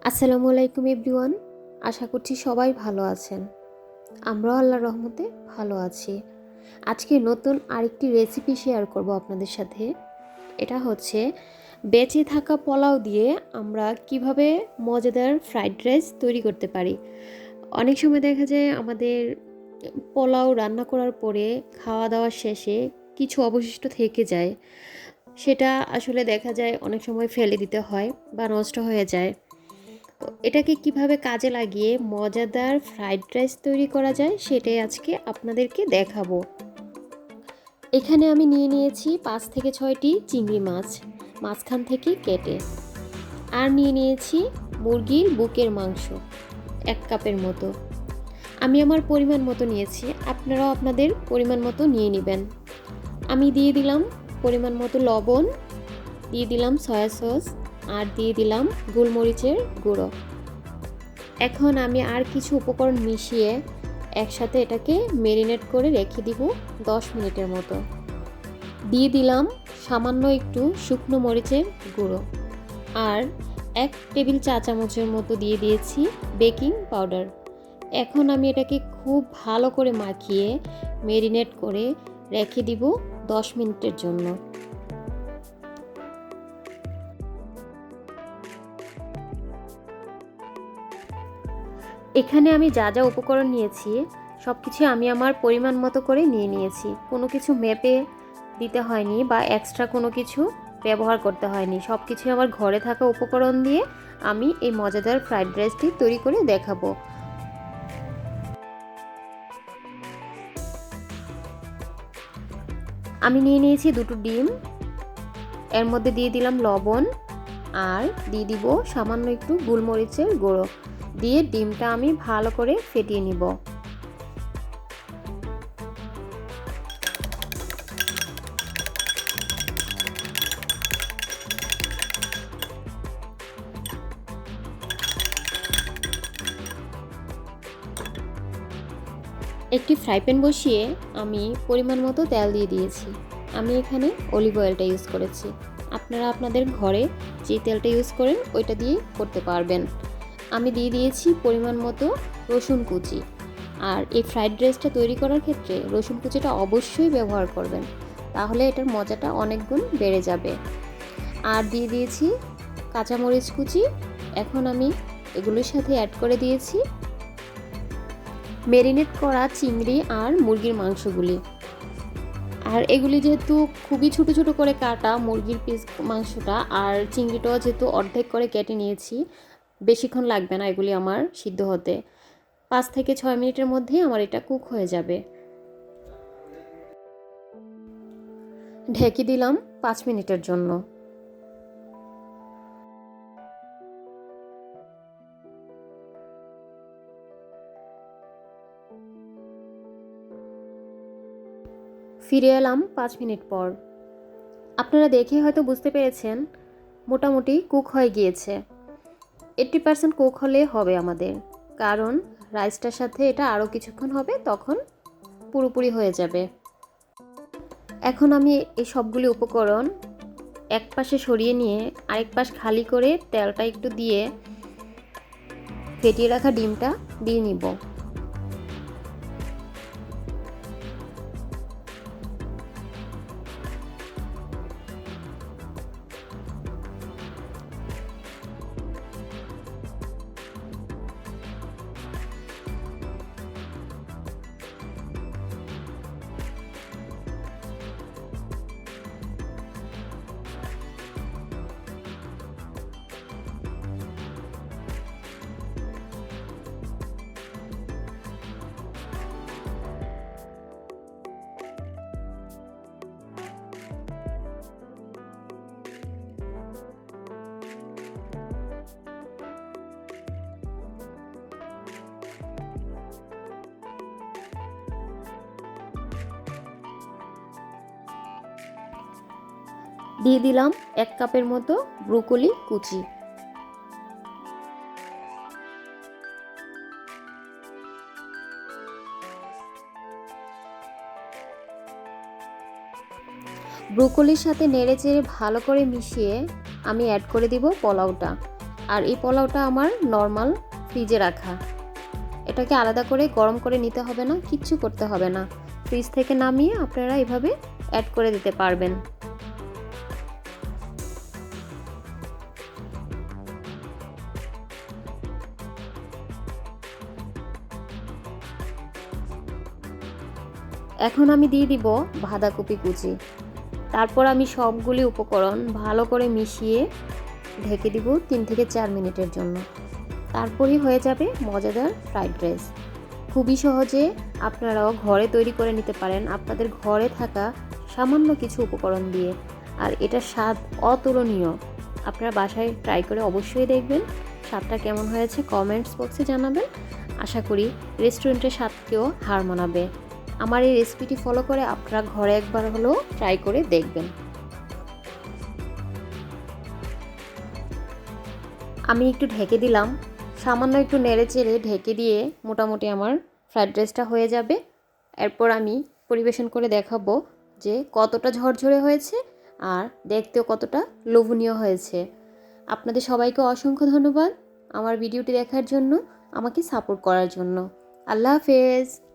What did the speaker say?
আসসালামু আলাইকুম এভরিওয়ান। আশা করছি সবাই ভালো আছেন। আমরাও আল্লাহর রহমতে ভালো আছি। আজকে নতুন আরেকটি রেসিপি শেয়ার করব আপনাদের সাথে। এটা হচ্ছে বেঁচে থাকা পোলাও দিয়ে আমরা কিভাবে মজাদার ফ্রাইড রাইস তৈরি করতে পারি। অনেক সময় দেখা যায় আমাদের পোলাও রান্না করার পরে খাওয়া দাওয়ার শেষে কিছু অবশিষ্ট থেকে যায়, সেটা আসলে দেখা যায় অনেক সময় ফেলে দিতে হয় বা নষ্ট হয়ে যায়। তো এটাকে কিভাবে কাজে লাগিয়ে মজাদার ফ্রাইড রাইস তৈরি করা যায় সেটাই আজকে আপনাদেরকে দেখাবো। এখানে আমি নিয়ে নিয়েছি 5 থেকে 6টি চিংড়ি মাছ, মাঝখান থেকে কেটে। আর নিয়ে নিয়েছি মুরগির বুকের মাংস 1 কাপের মতো। আমি আমার পরিমাণ মতো নিয়েছি, আপনারাও আপনাদের পরিমাণ মতো নিয়ে নেবেন। আমি দিয়ে দিলাম পরিমাণ মতো লবণ, দিয়ে দিলাম সয়া সস, আর দিয়ে দিলাম গোলমরিচের গুঁড়ো। এখন আমি আর কিছু উপকরণ মিশিয়ে একসাথে এটাকে ম্যারিনেট করে রেখে দিব 10 মিনিটের মতো। দিয়ে দিলাম সামান্য একটু শুকনো মরিচের গুঁড়ো, আর 1 টেবিল চা চামচের মতো দিয়ে দিয়েছি বেকিং পাউডার। এখন আমি এটাকে খুব ভালো করে মাখিয়ে ম্যারিনেট করে রেখে দিব 10 মিনিটের জন্য। এখানে আমি যা যা উপকরণ নিয়েছি সব কিছু আমি আমার পরিমাণ মতো করে নিয়ে নিয়েছি। কোনো কিছু মেপে দিতে হয়নি বা এক্সট্রা কোনো কিছু ব্যবহার করতে হয়নি। সব কিছু আমার ঘরে থাকা উপকরণ দিয়ে আমি এই মজাদার ফ্রাইড রাইসটি তৈরি করে দেখাবো। আমি নিয়ে নিয়েছি 2টো ডিম, এর মধ্যে দিয়ে দিলাম লবণ, আর দিয়ে দিব সামান্য একটু গোলমরিচের গুঁড়ো। দিয়ে ডিমটা আমি ভালো করে ফেটিয়ে নিব। একটি ফ্রাই প্যান বসিয়ে আমি পরিমাণ মতো তেল দিয়ে দিয়েছি। আমি এখানে অলিভ অয়েলটা ইউজ করেছি। আপনারা আপনাদের ঘরে যে তেলটা ইউজ করেন ওইটা দিয়ে করতে পারবেন। আমি দিয়ে দিয়েছি পরিমাণ মতো রসুন কুচি। আর এই ফ্রাইড রাইসটা তৈরি করার ক্ষেত্রে রসুন কুচিটা অবশ্যই ব্যবহার করবেন, তাহলে এটার মজাটা অনেক গুণ বেড়ে যাবে। আর দিয়ে দিয়েছি কাঁচামরিচ কুচি। এখন আমি এগুলোর সাথে অ্যাড করে দিয়েছি ম্যারিনেট করা চিংড়ি আর মুরগির মাংসগুলি। আর এগুলি যেহেতু খুবই ছোট ছোট করে কাটা মুরগির পিস মাংসটা, আর চিংড়িটাও যেহেতু অর্ধেক করে কেটে নিয়েছি, বেশিক্ষণ লাগবে না এগুলি আমার সিদ্ধ হতে। 5 থেকে 6 মিনিটের মধ্যেই আমার এটা কুক হয়ে যাবে। ঢেকে দিলাম 5 মিনিটের জন্য। ফিরে এলাম 5 মিনিট পর। আপনারা দেখে হয়তো বুঝতে পেরেছেন মোটামুটি কুক হয়ে গিয়েছে। 80% কুক হলে হবে আমাদের, কারণ রাইসটার সাথে এটা আরও কিছুক্ষণ হবে, তখন পুরোপুরি হয়ে যাবে। এখন আমি এই সবগুলি উপকরণ এক পাশে সরিয়ে নিয়ে আরেক পাশ খালি করে তেলটা একটু দিয়ে ফেটিয়ে রাখা ডিমটা দিয়ে নিব। দিয়ে দিলাম 1 কাপের মতো ব্রোকলি কুচি। ব্রোকলির সাথে নেড়েচেড়ে ভালো করে মিশিয়ে আমি অ্যাড করে দিব পোলাওটা। আর এই পোলাওটা আমার নর্মাল ফ্রিজে রাখা। এটাকে আলাদা করে গরম করে নিতে হবে না, কিচ্ছু করতে হবে না। ফ্রিজ থেকে নামিয়ে আপনারা এভাবে অ্যাড করে দিতে পারবেন। এখন আমি দিয়ে দিব বাঁধাকপি কুচি। তারপর আমি সবগুলি উপকরণ ভালো করে মিশিয়ে ঢেকে দিব 3 থেকে 4 মিনিটের জন্য। তারপরই হয়ে যাবে মজাদার ফ্রাইড রাইস। খুবই সহজে আপনারাও ঘরে তৈরি করে নিতে পারেন আপনাদের ঘরে থাকা সামান্য কিছু উপকরণ দিয়ে। আর এটার স্বাদ অতুলনীয়। আপনারা বাসায় ট্রাই করে অবশ্যই দেখবেন স্বাদটা কেমন হয়েছে, কমেন্টস বক্সে জানাবেন। আশা করি রেস্টুরেন্টের স্বাদকেও হার মানাবে। আমার এই রেসিপিটি ফলো করে আপনারা ঘরে একবার হলেও ট্রাই করে দেখবেন। আমি একটু ঢেকে দিলাম, সামান্য একটু নেড়ে চেড়ে ঢেকে দিয়ে মোটামুটি আমার ফ্রাইড রাইসটা হয়ে যাবে। এরপর আমি পরিবেশন করে দেখাবো যে কতটা ঝরঝরে হয়েছে আর দেখতেও কতটা লোভনীয় হয়েছে। আপনাদের সবাইকে অসংখ্য ধন্যবাদ আমার ভিডিওটি দেখার জন্য, আমাকে সাপোর্ট করার জন্য। আল্লাহ হাফেজ।